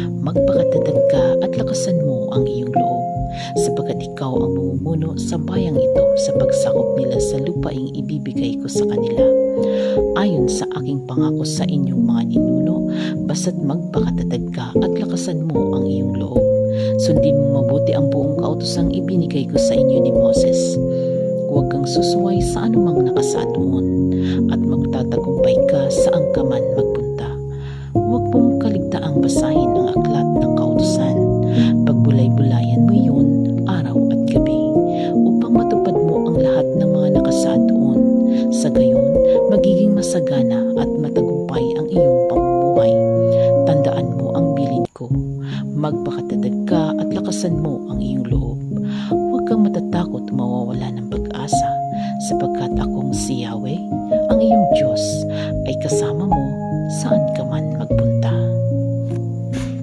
Magpakatatag ka at lakasan mo ang iyong loob, sapagkat ikaw ang mamumuno sa bayang ito sa pagsakop nila sa lupaing ibibigay ko sa kanila. Ayon sa aking pangako sa inyong mga ninuno, basta't magpakatatag ka at lakasan mo ang iyong loob. Sundin mo mabuti ang buong kautosang ibinigay ko sa inyo ni Moses. Huwag kang susuway sa anumang nakasaad doon, at magtatagumpay ka saan ka man magpunta. Huwag mong kaligtaang basahin ang aklat ng kautusan. Pagbulay-bulayan mo yun araw at gabi, upang matupad mo ang lahat ng mga nakasaad doon. Sa gayon, magiging masagana at matagumpay ang iyong pamumuhay. Tandaan mo ang bilin ko. Magpakatatag ka at lakasan mo ang iyong loob.